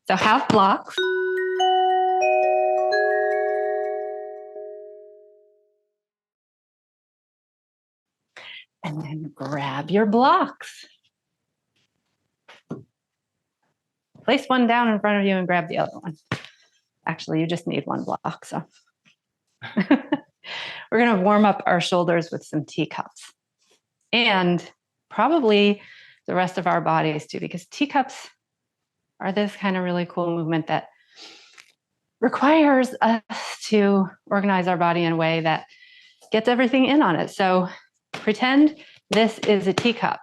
So have blocks. And then grab your blocks. Place one down in front of you and grab the other one. Actually, you just need one block, so. We're gonna warm up our shoulders with some teacups. And probably the rest of our bodies too, because teacups are this kind of really cool movement that requires us to organize our body in a way that gets everything in on it. So pretend this is a teacup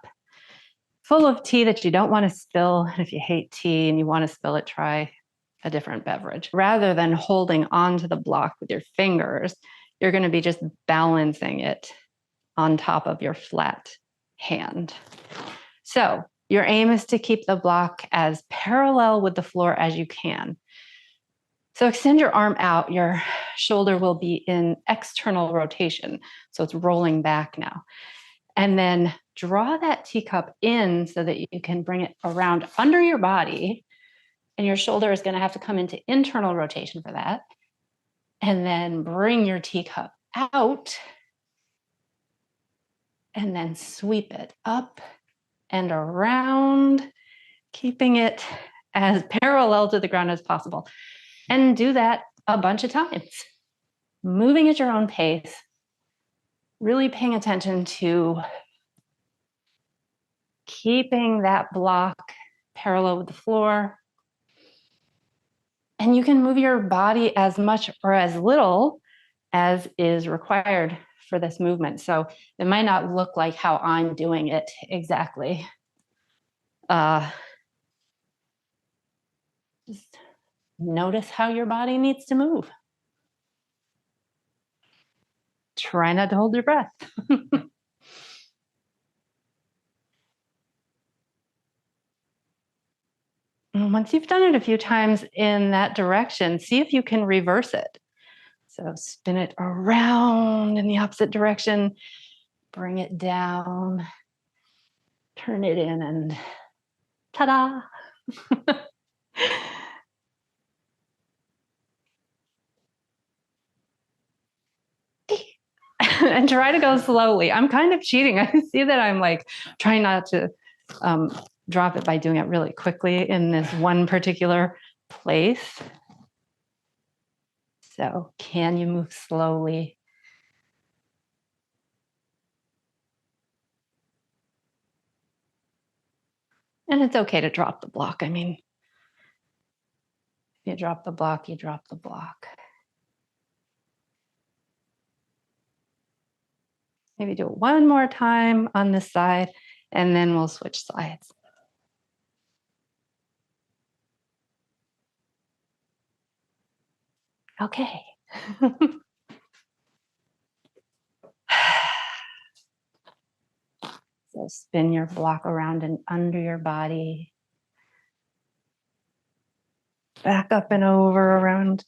full of tea that you don't want to spill. And if you hate tea and you want to spill it, try a different beverage. Rather than holding onto the block with your fingers, you're going to be just balancing it on top of your flat hand. So your aim is to keep the block as parallel with the floor as you can. So extend your arm out. Your shoulder will be in external rotation. So it's rolling back now. And then draw that teacup in so that you can bring it around under your body. And your shoulder is going to have to come into internal rotation for that. And then bring your teacup out. And then sweep it up and around, keeping it as parallel to the ground as possible. And do that a bunch of times, moving at your own pace, really paying attention to keeping that block parallel with the floor. And you can move your body as much or as little as is required for this movement. So it might not look like how I'm doing it exactly. Just notice how your body needs to move. Try not to hold your breath. Once you've done it a few times in that direction, see if you can reverse it. So spin it around in the opposite direction, bring it down, turn it in, and ta-da! And try to go slowly. I'm kind of cheating. I see that I'm like trying not to drop it by doing it really quickly in this one particular place. So can you move slowly? And it's okay to drop the block. I mean, if you drop the block, you drop the block. Maybe do it one more time on this side, and then we'll switch sides. Okay. So spin your block around and under your body. Back up and over, around,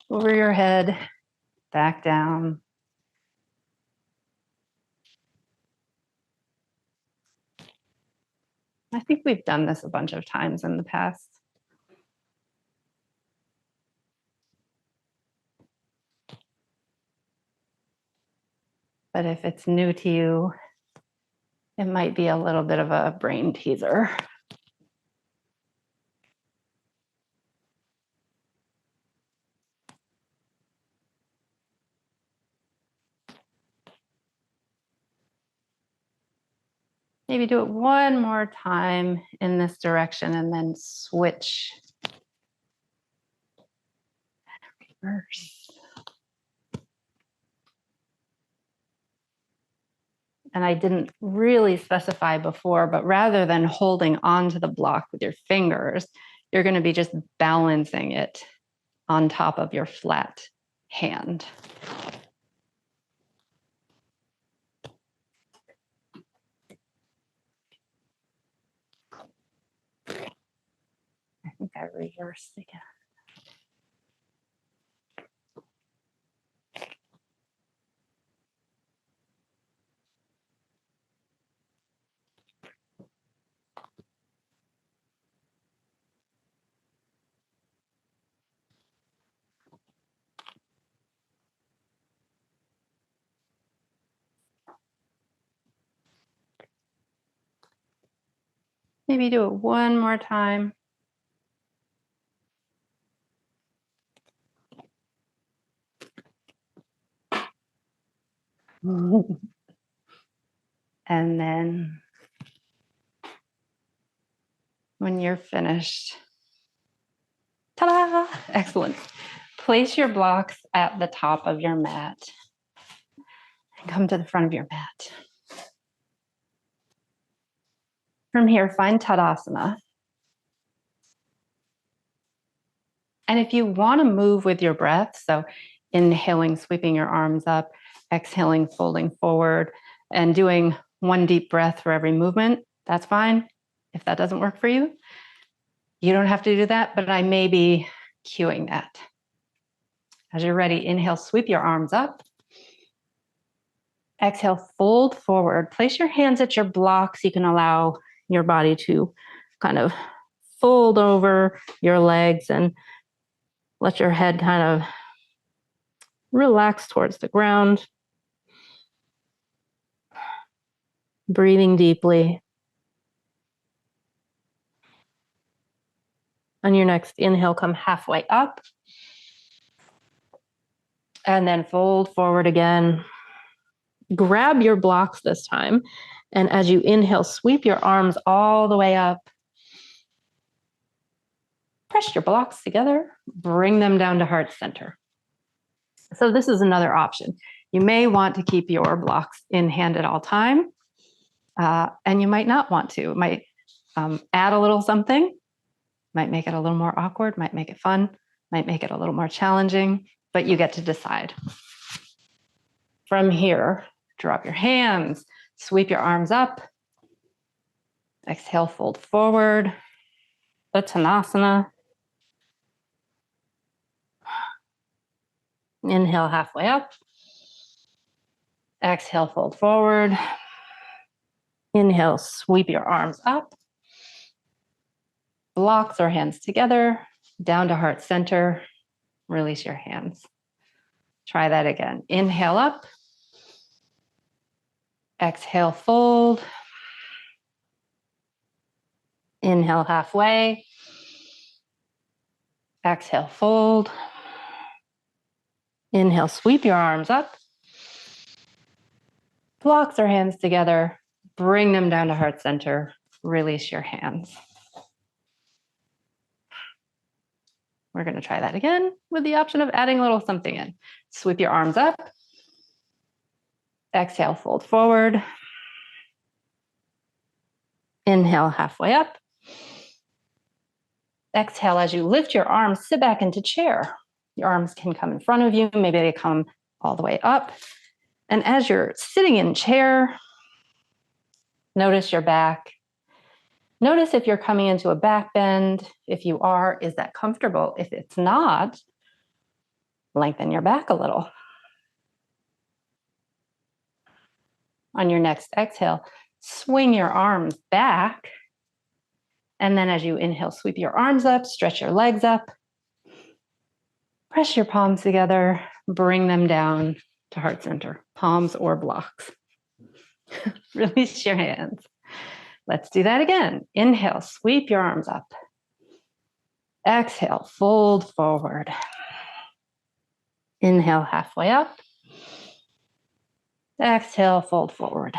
over your head, back down. I think we've done this a bunch of times in the past. But if it's new to you, it might be a little bit of a brain teaser. Maybe do it one more time in this direction and then switch. Reverse. And I didn't really specify before, but rather than holding onto the block with your fingers, you're going to be just balancing it on top of your flat hand. I think I reversed again. Maybe do it one more time. And then when you're finished, ta-da! Excellent. Place your blocks at the top of your mat and come to the front of your mat. From here, find Tadasana. And if you want to move with your breath, so inhaling, sweeping your arms up, exhaling, folding forward, and doing one deep breath for every movement, that's fine. If that doesn't work for you, you don't have to do that, but I may be cueing that. As you're ready, inhale, sweep your arms up. Exhale, fold forward. Place your hands at your blocks. You can allow your body to kind of fold over your legs and let your head kind of relax towards the ground. Breathing deeply. On your next inhale, come halfway up. And then fold forward again. Grab your blocks this time. And as you inhale, sweep your arms all the way up. Press your blocks together. Bring them down to heart center. So this is another option. You may want to keep your blocks in hand at all time. And you might not want to. It might add a little something. Might make it a little more awkward. Might make it fun. Might make it a little more challenging. But you get to decide. From here, drop your hands, sweep your arms up, exhale, fold forward, Uttanasana. Inhale, halfway up, exhale, fold forward, inhale, sweep your arms up, blocks or hands together, down to heart center, release your hands. Try that again. Inhale up, exhale, fold, inhale, halfway, exhale, fold, inhale, sweep your arms up, blocks or hands together, bring them down to heart center, release your hands. We're going to try that again with the option of adding a little something in. Sweep your arms up, exhale, fold forward, inhale, halfway up, exhale as you lift your arms, sit back into chair. Your arms can come in front of you, maybe they come all the way up. And as you're sitting in chair, notice your back. Notice if you're coming into a back bend. If you are, is that comfortable? If it's not, lengthen your back a little. On your next exhale, swing your arms back. And then as you inhale, sweep your arms up, stretch your legs up. Press your palms together, bring them down to heart center, palms or blocks. Release your hands. Let's do that again. Inhale, sweep your arms up. Exhale, fold forward. Inhale, halfway up. Exhale, fold forward.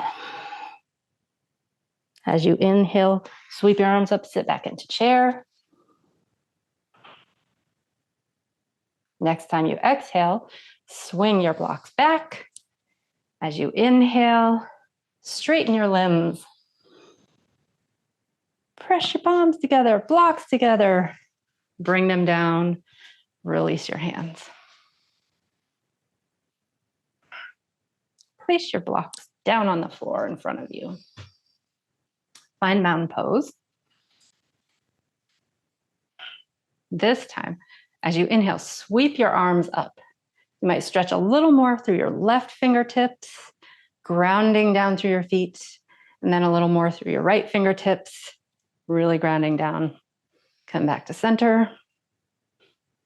As you inhale, sweep your arms up, sit back into chair. Next time you exhale, swing your blocks back. As you inhale, straighten your limbs. Press your palms together, blocks together. Bring them down, release your hands. Place your blocks down on the floor in front of you. Find mountain pose. This time, as you inhale, sweep your arms up. You might stretch a little more through your left fingertips, grounding down through your feet, and then a little more through your right fingertips, really grounding down. Come back to center.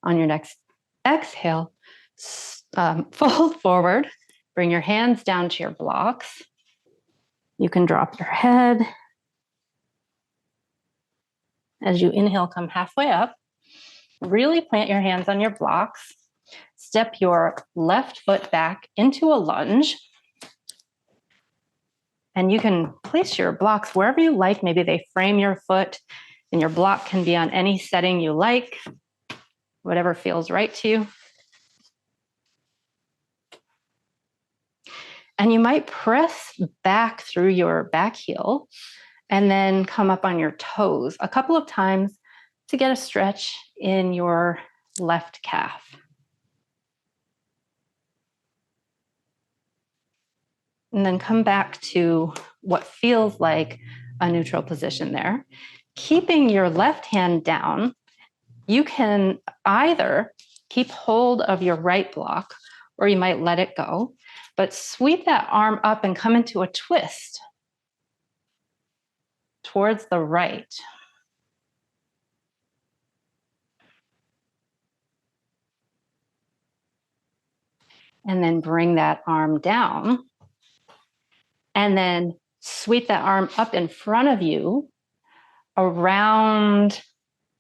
On your next exhale, fold forward. Bring your hands down to your blocks. You can drop your head. As you inhale, come halfway up. Really plant your hands on your blocks. Step your left foot back into a lunge. And you can place your blocks wherever you like. Maybe they frame your foot, and your block can be on any setting you like, whatever feels right to you. And you might press back through your back heel and then come up on your toes a couple of times to get a stretch in your left calf. And then come back to what feels like a neutral position there. Keeping your left hand down, you can either keep hold of your right block or you might let it go, but sweep that arm up and come into a twist towards the right. And then bring that arm down. And then sweep that arm up in front of you, around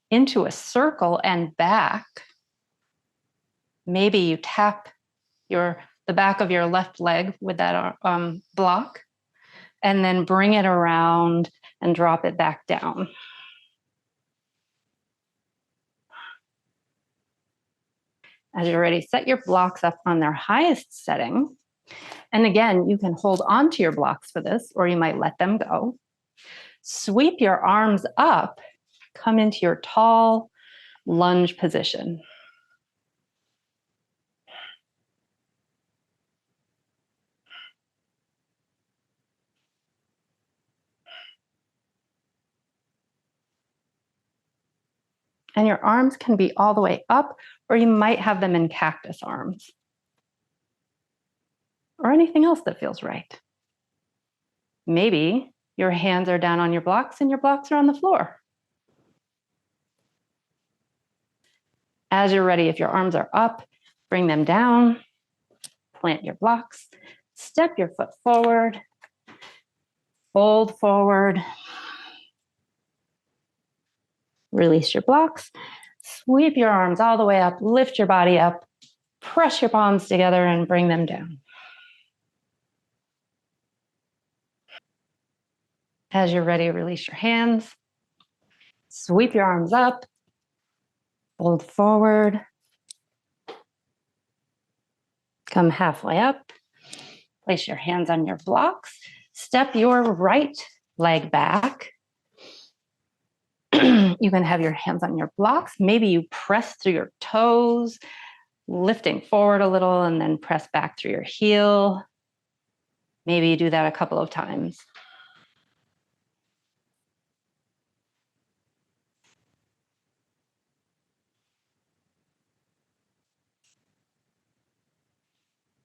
into a circle and back. Maybe you tap the back of your left leg with that block, and then bring it around and drop it back down. As you're ready, set your blocks up on their highest setting. And again, you can hold on to your blocks for this, or you might let them go. Sweep your arms up, come into your tall lunge position. And your arms can be all the way up, or you might have them in cactus arms, or anything else that feels right. Maybe your hands are down on your blocks and your blocks are on the floor. As you're ready, if your arms are up, bring them down, plant your blocks, step your foot forward, fold forward, release your blocks, sweep your arms all the way up, lift your body up, press your palms together and bring them down. As you're ready, release your hands, sweep your arms up, fold forward, come halfway up, place your hands on your blocks, step your right leg back. You can have your hands on your blocks. Maybe you press through your toes, lifting forward a little and then press back through your heel. Maybe you do that a couple of times.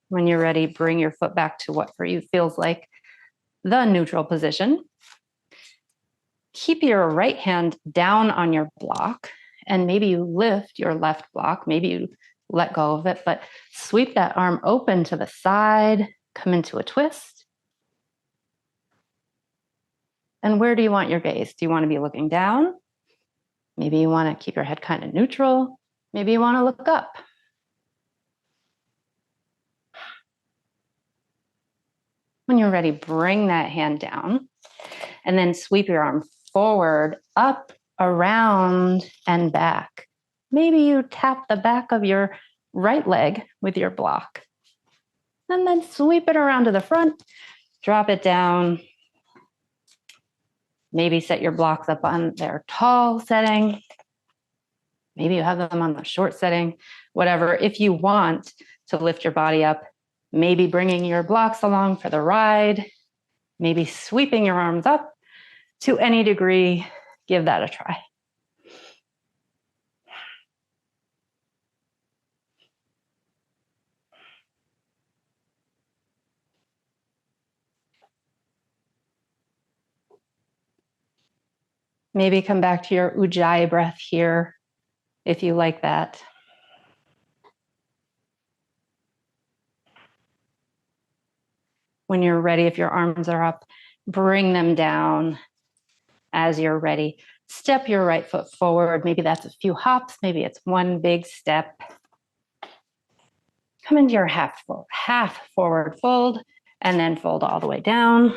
When you're ready, bring your foot back to what for you feels like the neutral position. Keep your right hand down on your block, and maybe you lift your left block. Maybe you let go of it, but sweep that arm open to the side, come into a twist. And where do you want your gaze? Do you want to be looking down? Maybe you want to keep your head kind of neutral. Maybe you want to look up. When you're ready, bring that hand down and then sweep your arm forward, up, around, and back. Maybe you tap the back of your right leg with your block. And then sweep it around to the front, drop it down. Maybe set your blocks up on their tall setting. Maybe you have them on the short setting, whatever. If you want to lift your body up, maybe bringing your blocks along for the ride, maybe sweeping your arms up to any degree, give that a try. Maybe come back to your ujjayi breath here, if you like that. When you're ready, if your arms are up, bring them down as you're ready. Step your right foot forward. Maybe that's a few hops. Maybe it's one big step. Come into your half forward fold, and then fold all the way down.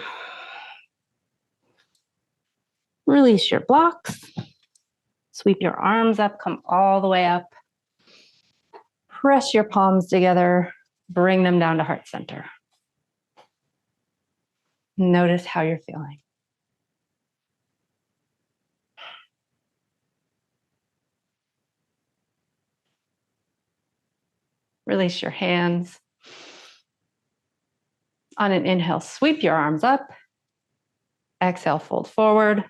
Release your blocks. Sweep your arms up, come all the way up. Press your palms together, bring them down to heart center. Notice how you're feeling. Release your hands. On an inhale, sweep your arms up. Exhale, fold forward.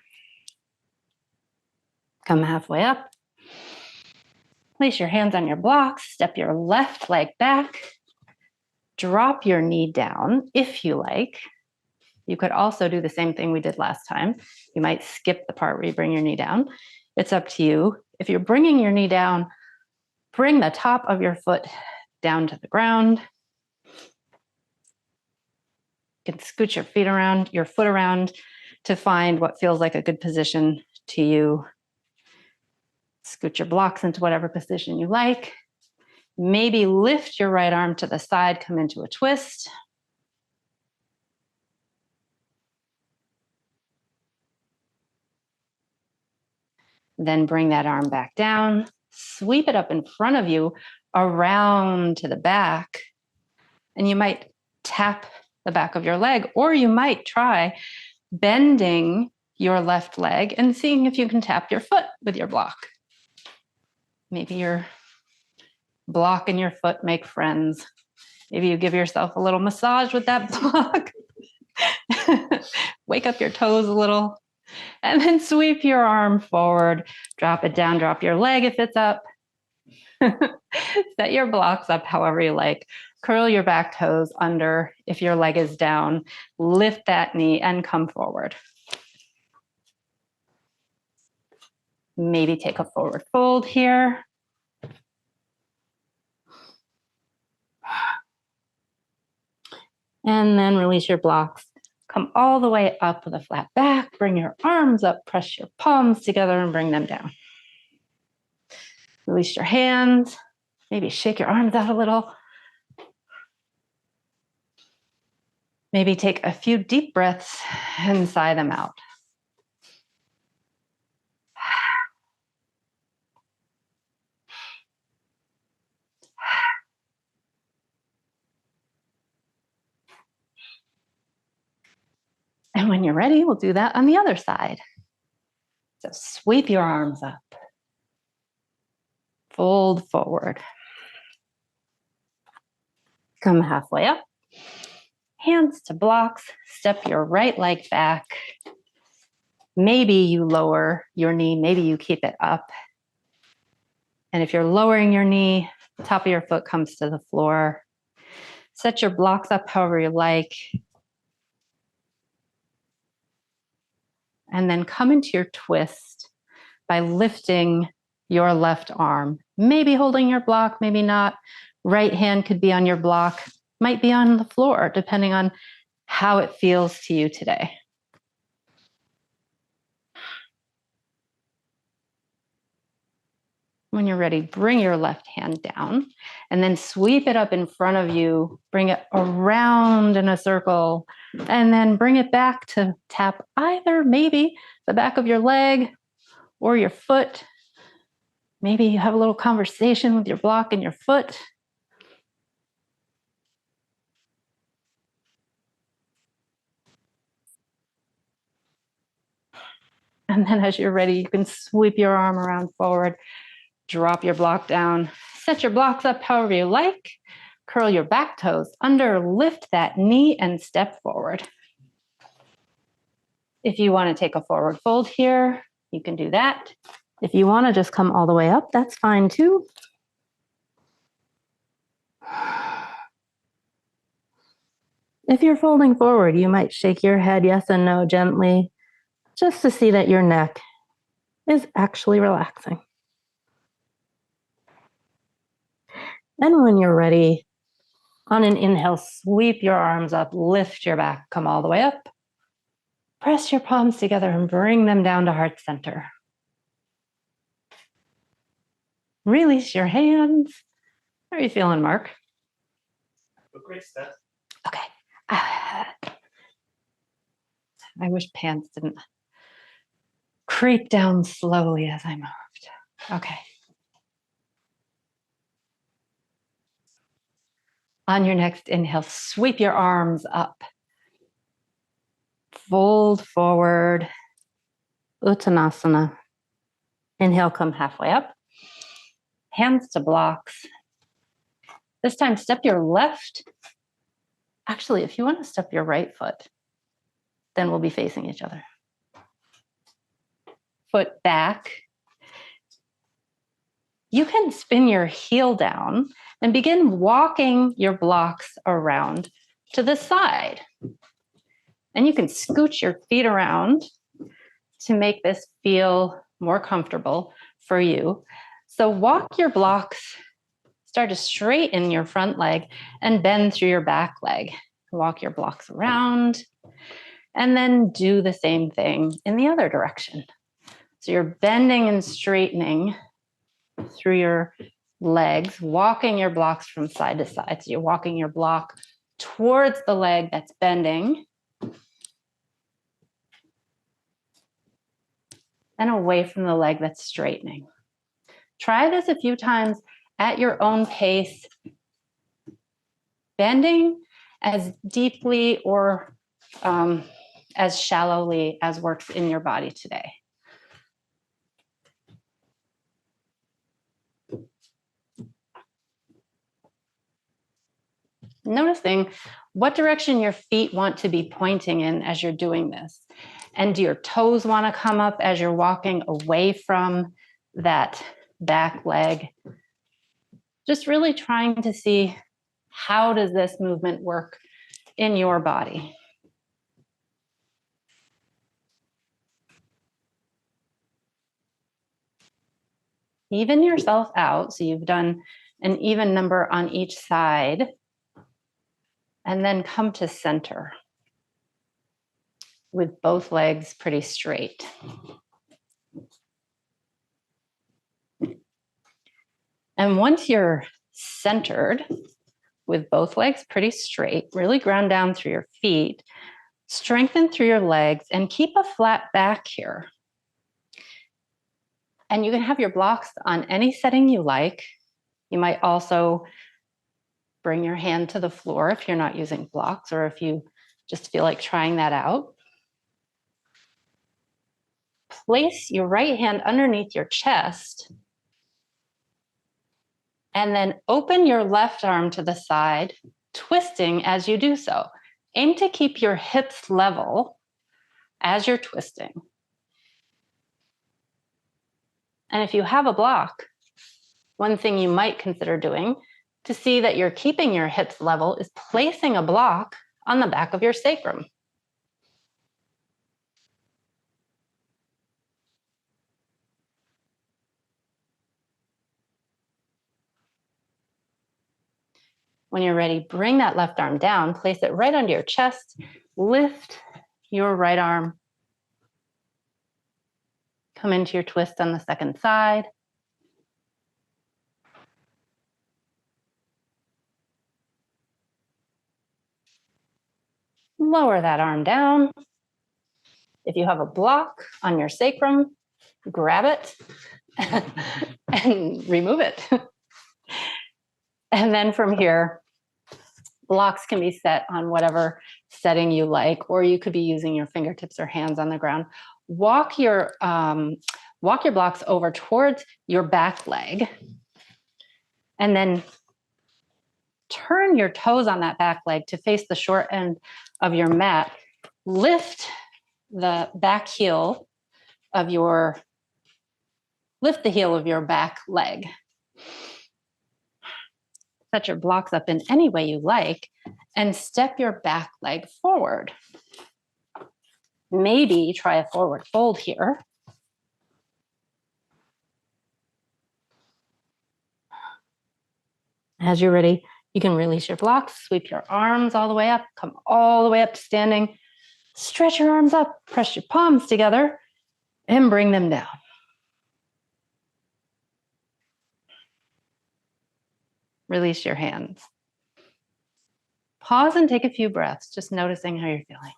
Come halfway up. Place your hands on your blocks. Step your left leg back. Drop your knee down if you like. You could also do the same thing we did last time. You might skip the part where you bring your knee down. It's up to you. If you're bringing your knee down, bring the top of your foot down to the ground. You can scoot your foot around to find what feels like a good position to you. Scoot your blocks into whatever position you like. Maybe lift your right arm to the side, come into a twist. Then bring that arm back down. Sweep it up in front of you, around to the back. And you might tap the back of your leg, or you might try bending your left leg and seeing if you can tap your foot with your block. Maybe your block and your foot make friends. Maybe you give yourself a little massage with that block. Wake up your toes a little. And then sweep your arm forward. Drop it down. Drop your leg if it's up. Set your blocks up however you like. Curl your back toes under if your leg is down. Lift that knee and come forward. Maybe take a forward fold here. And then release your blocks. Come all the way up with a flat back. Bring your arms up. Press your palms together and bring them down. Release your hands. Maybe shake your arms out a little. Maybe take a few deep breaths and sigh them out. And when you're ready, we'll do that on the other side. So sweep your arms up. Fold forward. Come halfway up. Hands to blocks. Step your right leg back. Maybe you lower your knee. Maybe you keep it up. And if you're lowering your knee, the top of your foot comes to the floor. Set your blocks up however you like. And then come into your twist by lifting your left arm. Maybe holding your block, maybe not. Right hand could be on your block, might be on the floor, depending on how it feels to you today. When you're ready, bring your left hand down and then sweep it up in front of you. Bring it around in a circle and then bring it back to tap either maybe the back of your leg or your foot. Maybe you have a little conversation with your block and your foot. And then as you're ready, you can sweep your arm around forward, drop your block down, set your blocks up however you like, curl your back toes under, lift that knee and step forward. If you want to take a forward fold here, you can do that. If you want to just come all the way up, that's fine too. If you're folding forward, you might shake your head yes and no gently, just to see that your neck is actually relaxing. And when you're ready, on an inhale, sweep your arms up, lift your back, come all the way up. Press your palms together and bring them down to heart center. Release your hands. How are you feeling, Mark? Great stuff. Okay. I wish pants didn't creep down slowly as I moved. Okay. On your next inhale, sweep your arms up. Fold forward. Uttanasana. Inhale, come halfway up. Hands to blocks. This time, step your left. Actually, if you want to step your right foot, then we'll be facing each other. Foot back. You can spin your heel down and begin walking your blocks around to the side. And you can scooch your feet around to make this feel more comfortable for you. So walk your blocks, start to straighten your front leg and bend through your back leg. Walk your blocks around and then do the same thing in the other direction. So you're bending and straightening through your legs, walking your blocks from side to side. So you're walking your block towards the leg that's bending and away from the leg that's straightening. Try this a few times at your own pace, bending as deeply or as shallowly as works in your body today. Noticing what direction your feet want to be pointing in as you're doing this. And do your toes want to come up as you're walking away from that back leg? Just really trying to see, how does this movement work in your body? Even yourself out, so you've done an even number on each side, and then come to center with both legs pretty straight. And once you're centered with both legs pretty straight, really ground down through your feet, strengthen through your legs and keep a flat back here. And you can have your blocks on any setting you like. You might also bring your hand to the floor if you're not using blocks, or if you just feel like trying that out. Place your right hand underneath your chest and then open your left arm to the side, twisting as you do so. Aim to keep your hips level as you're twisting. And if you have a block, one thing you might consider doing to see that you're keeping your hips level is placing a block on the back of your sacrum. When you're ready, bring that left arm down, place it right under your chest, lift your right arm, come into your twist on the second side. Lower that arm down. If you have a block on your sacrum, grab it and remove it. And then from here, blocks can be set on whatever setting you like, or you could be using your fingertips or hands on the ground. Walk your blocks over towards your back leg, and then turn your toes on that back leg to face the short end of your mat. Lift the heel of your back leg. Set your blocks up in any way you like and step your back leg forward. Maybe try a forward fold here. As you're ready, you can release your blocks, sweep your arms all the way up, come all the way up to standing, stretch your arms up, press your palms together, and bring them down. release your hands. Pause and take a few breaths, just noticing how you're feeling.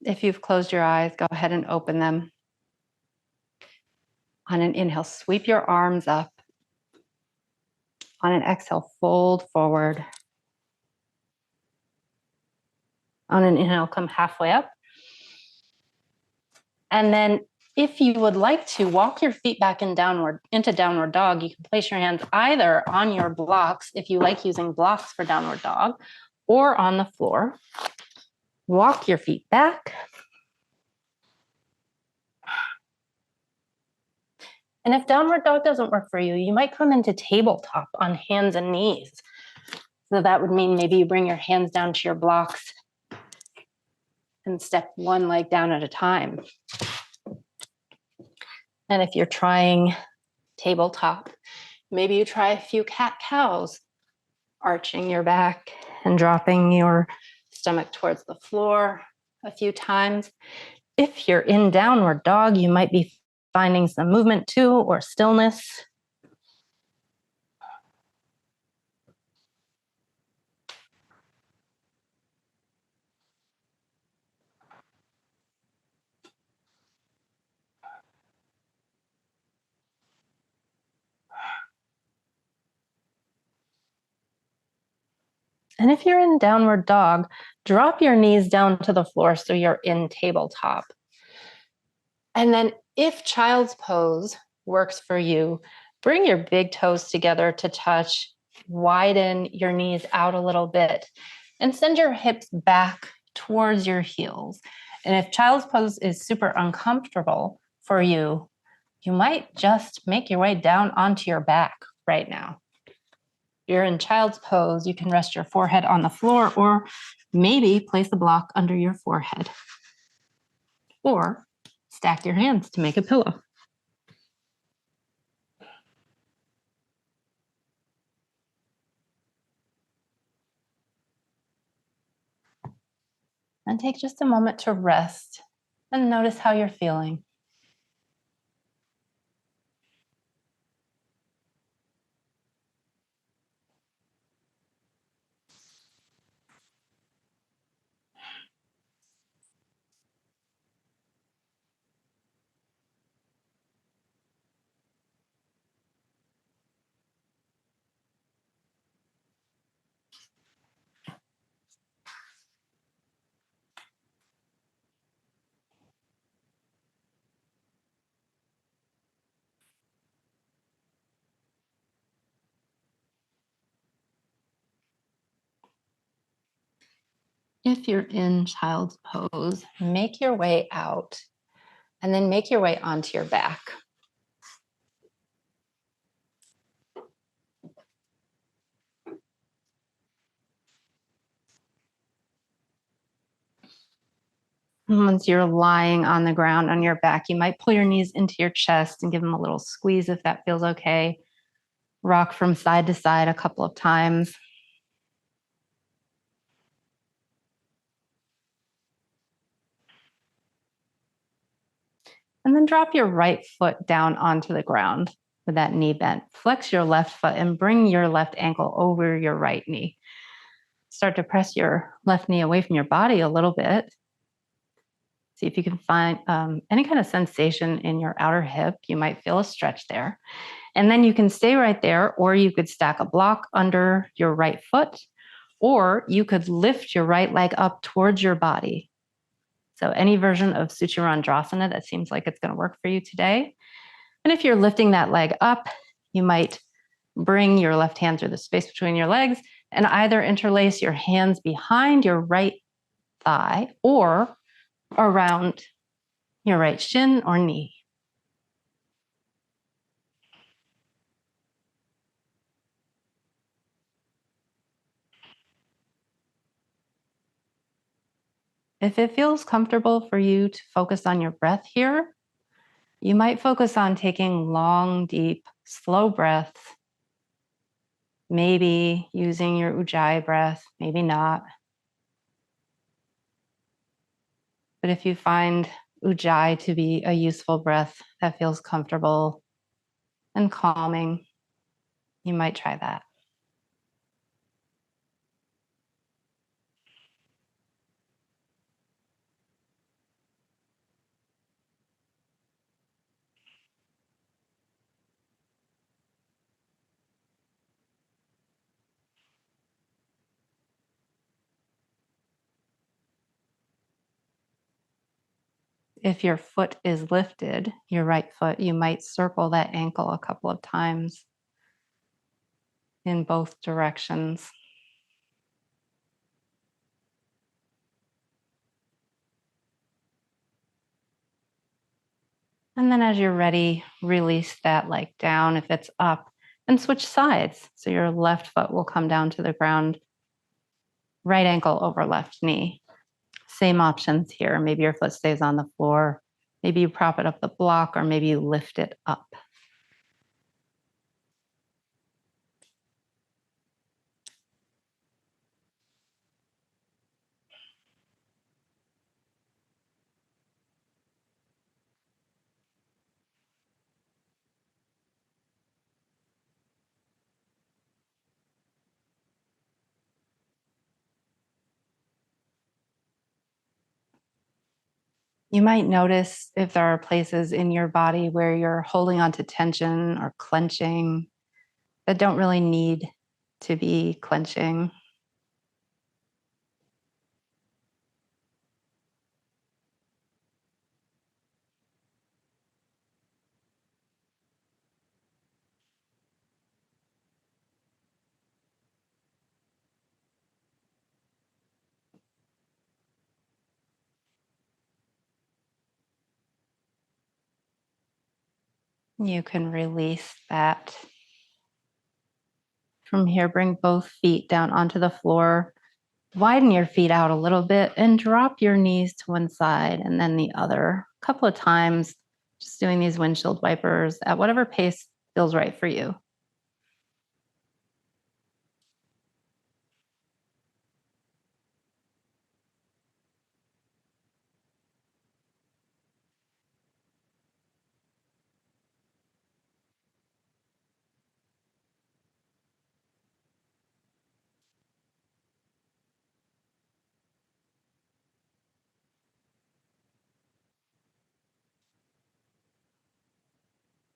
If you've closed your eyes, go ahead and open them. On an inhale, sweep your arms up. On an exhale, fold forward. On an inhale, come halfway up. And then if you would like to walk your feet back into downward dog, you can place your hands either on your blocks, if you like using blocks for downward dog, or on the floor. Walk your feet back. And if downward dog doesn't work for you, you might come into tabletop on hands and knees. So that would mean maybe you bring your hands down to your blocks and step one leg down at a time. And if you're trying tabletop, maybe you try a few cat-cows, arching your back and dropping your stomach towards the floor a few times. If you're in downward dog, you might be finding some movement too, or stillness. And if you're in downward dog, drop your knees down to the floor so you're in tabletop. And then if child's pose works for you, bring your big toes together to touch, widen your knees out a little bit, and send your hips back towards your heels. And if child's pose is super uncomfortable for you, you might just make your way down onto your back right now. You're in child's pose, you can rest your forehead on the floor, or maybe place a block under your forehead, or stack your hands to make a pillow. And take just a moment to rest and notice how you're feeling. If you're in child's pose, make your way out and then make your way onto your back. And once you're lying on the ground on your back, you might pull your knees into your chest and give them a little squeeze if that feels okay. Rock from side to side a couple of times. And then drop your right foot down onto the ground with that knee bent. Flex your left foot and bring your left ankle over your right knee. Start to press your left knee away from your body a little bit. See if you can find any kind of sensation in your outer hip. You might feel a stretch there. And then you can stay right there, or you could stack a block under your right foot, or you could lift your right leg up towards your body. So any version of Sucharandrasana that seems like it's going to work for you today. And if you're lifting that leg up, you might bring your left hand through the space between your legs and either interlace your hands behind your right thigh or around your right shin or knee. If it feels comfortable for you to focus on your breath here, you might focus on taking long, deep, slow breaths maybe using your ujjayi breath, maybe not. But if you find ujjayi to be a useful breath that feels comfortable and calming, you might try that. If your foot is lifted, your right foot, you might circle that ankle a couple of times in both directions. And then as you're ready, release that leg down if it's up and switch sides. So your left foot will come down to the ground, right ankle over left knee. Same options here. Maybe your foot stays on the floor. Maybe you prop it up the block, or maybe you lift it up. You might notice if there are places in your body where you're holding on to tension or clenching that don't really need to be clenching. You can release that. From here, bring both feet down onto the floor. Widen your feet out a little bit and drop your knees to one side and then the other. A couple of times, just doing these windshield wipers at whatever pace feels right for you.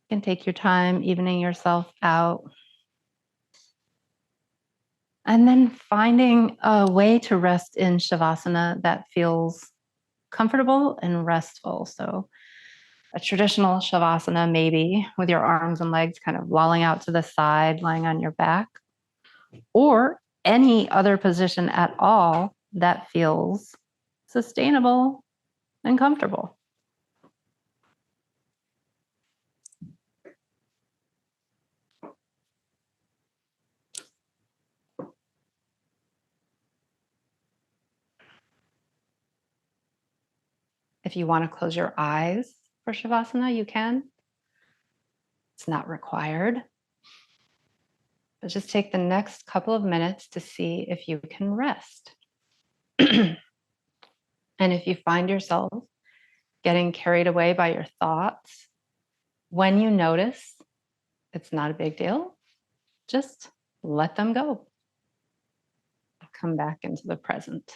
You can take your time evening yourself out. And then finding a way to rest in Shavasana that feels comfortable and restful. So a traditional Shavasana, maybe with your arms and legs kind of lolling out to the side, lying on your back, or any other position at all that feels sustainable and comfortable. If you want to close your eyes for Shavasana, you can. It's not required. But just take the next couple of minutes to see if you can rest. And if you find yourself getting carried away by your thoughts, when you notice, it's not a big deal. Just let them go. Come back into the present.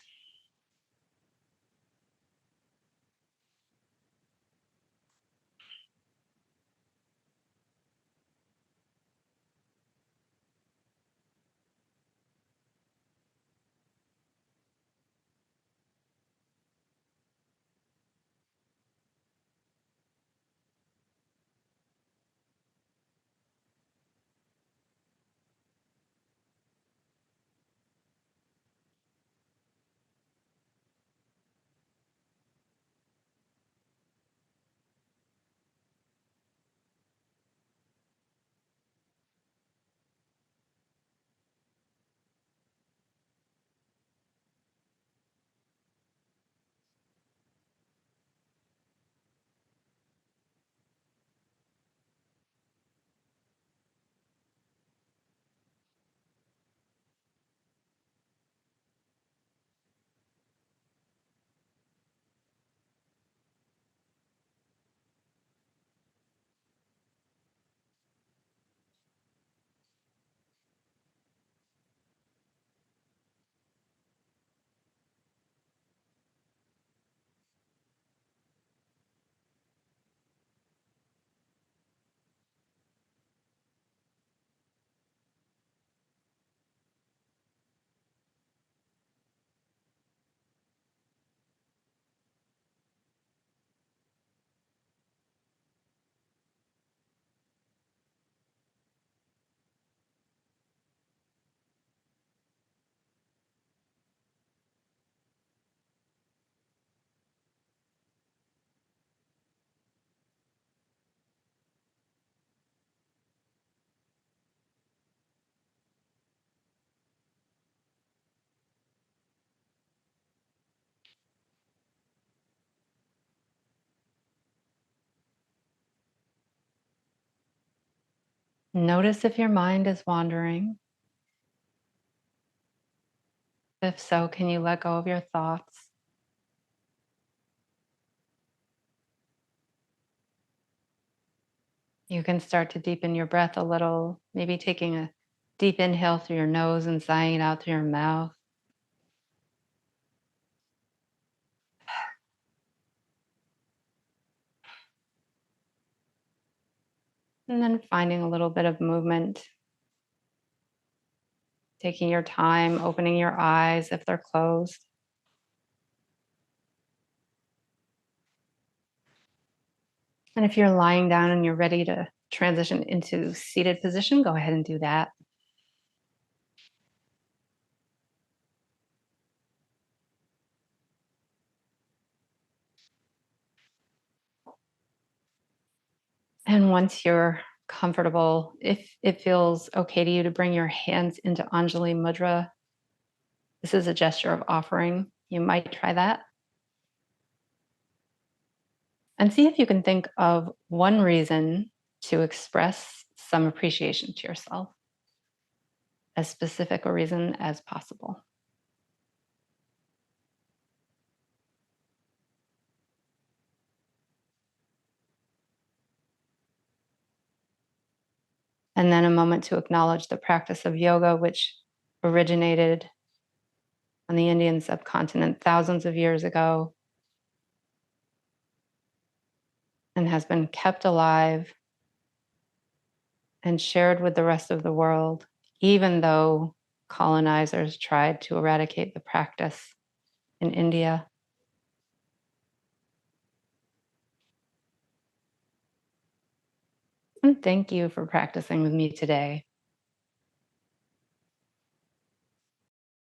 Notice if your mind is wandering. If so, can you let go of your thoughts? You can start to deepen your breath a little, maybe taking a deep inhale through your nose and sighing it out through your mouth. And then finding a little bit of movement, taking your time, opening your eyes if they're closed. And if you're lying down and you're ready to transition into seated position, go ahead and do that. And once you're comfortable, if it feels okay to you to bring your hands into Anjali Mudra, this is a gesture of offering. You might try that. And see if you can think of one reason to express some appreciation to yourself, as specific a reason as possible. And then a moment to acknowledge the practice of yoga, which originated on the Indian subcontinent thousands of years ago and has been kept alive and shared with the rest of the world, even though colonizers tried to eradicate the practice in India. And thank you for practicing with me today.